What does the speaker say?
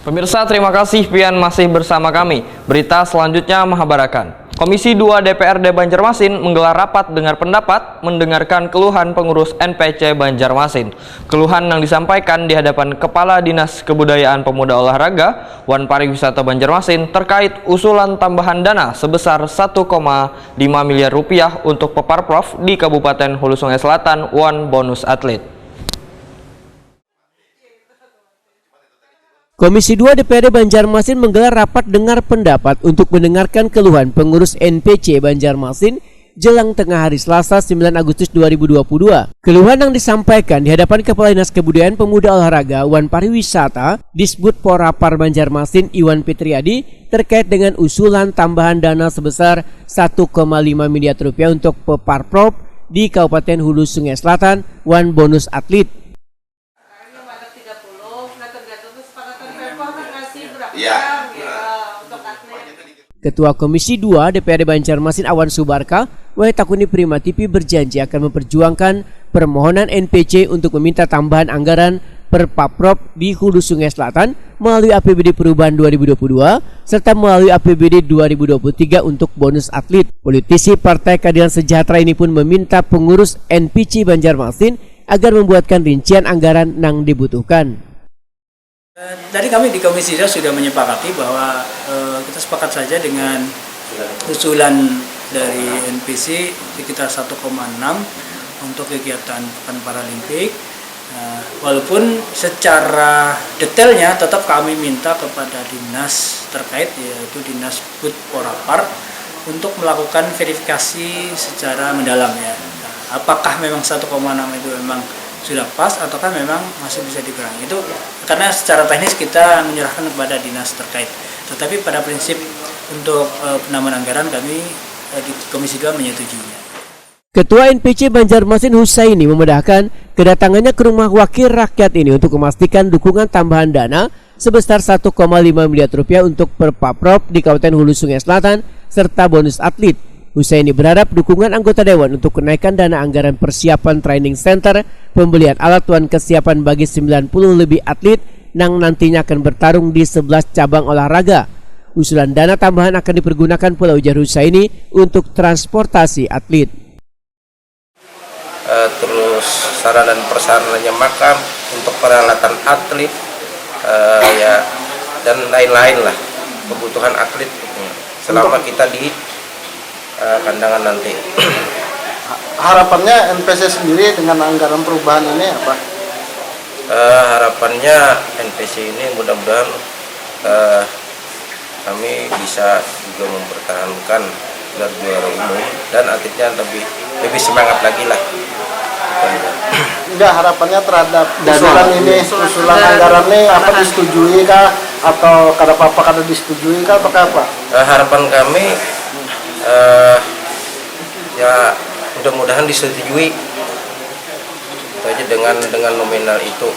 Pemirsa, terima kasih pian masih bersama kami. Berita selanjutnya Mahabarakan. Komisi 2 DPRD Banjarmasin menggelar rapat dengar pendapat mendengarkan keluhan pengurus NPC Banjarmasin. Keluhan yang disampaikan di hadapan Kepala Dinas Kebudayaan Pemuda Olahraga Wan Pariwisata Banjarmasin terkait usulan tambahan dana sebesar 1,5 miliar rupiah untuk Peparprov di Kabupaten Hulu Sungai Selatan Wan Bonus Atlet. Komisi 2 DPRD Banjarmasin menggelar rapat dengar pendapat untuk mendengarkan keluhan pengurus NPC Banjarmasin jelang tengah hari Selasa 9 Agustus 2022. Keluhan yang disampaikan di hadapan Kepala Dinas Kebudayaan Pemuda Olahraga Wan Pariwisata Disbud Porapar Banjarmasin Iwan Fitriadi terkait dengan usulan tambahan dana sebesar 1,5 miliar rupiah untuk Peparprov di Kabupaten Hulu Sungai Selatan Wan Bonus Atlet. Ketua Komisi 2 DPRD Banjarmasin Awan Subarka Wahitakuni Prima TV berjanji akan memperjuangkan permohonan NPC untuk meminta tambahan anggaran per Paprov di Hulu Sungai Selatan melalui APBD Perubahan 2022 serta melalui APBD 2023 untuk bonus atlet. Politisi Partai Keadilan Sejahtera ini pun meminta pengurus NPC Banjarmasin agar membuatkan rincian anggaran yang dibutuhkan. Tadi kami di Komisi 2 sudah menyepakati bahwa kita sepakat saja dengan usulan dari NPC sekitar 1,6 untuk kegiatan Pekan Paralimpik. Walaupun secara detailnya tetap kami minta kepada dinas terkait yaitu Dinas Bud Porapar untuk melakukan verifikasi secara mendalam ya. Apakah memang 1,6 itu memang sudah pas ataukah memang masih bisa dikurangi, itu karena secara teknis kita menyerahkan kepada dinas terkait, tetapi pada prinsip untuk penambahan anggaran kami di Komisi 2 menyetujuinya. Ketua NPC Banjarmasin Husaini memudahkan kedatangannya ke rumah wakil rakyat ini untuk memastikan dukungan tambahan dana sebesar 1,5 miliar rupiah untuk Peparprov di Kabupaten Hulu Sungai Selatan serta bonus atlet. Husaini berharap dukungan anggota Dewan untuk kenaikan dana anggaran persiapan training center, pembelian alat tuan kesiapan bagi 90 lebih atlet yang nantinya akan bertarung di 11 cabang olahraga. Usulan dana tambahan akan dipergunakan pula ujar Husaini untuk transportasi atlet. Terus sarana dan prasarananya makam untuk peralatan atlet dan lain-lain lah kebutuhan atlet selama kita di kandangan nanti. Harapannya NPC sendiri dengan anggaran perubahan ini apa? Harapannya NPC ini mudah-mudahan kami bisa juga mempertahankan gelar juara umum dan atletnya lebih semangat lagi lah. Enggak, harapannya terhadap usulan anggaran ini apa disetujui kah atau kada apa kada disetujui kah atau apa? Harapan kami ya mudah-mudahan disetujui itu aja dengan nominal itu.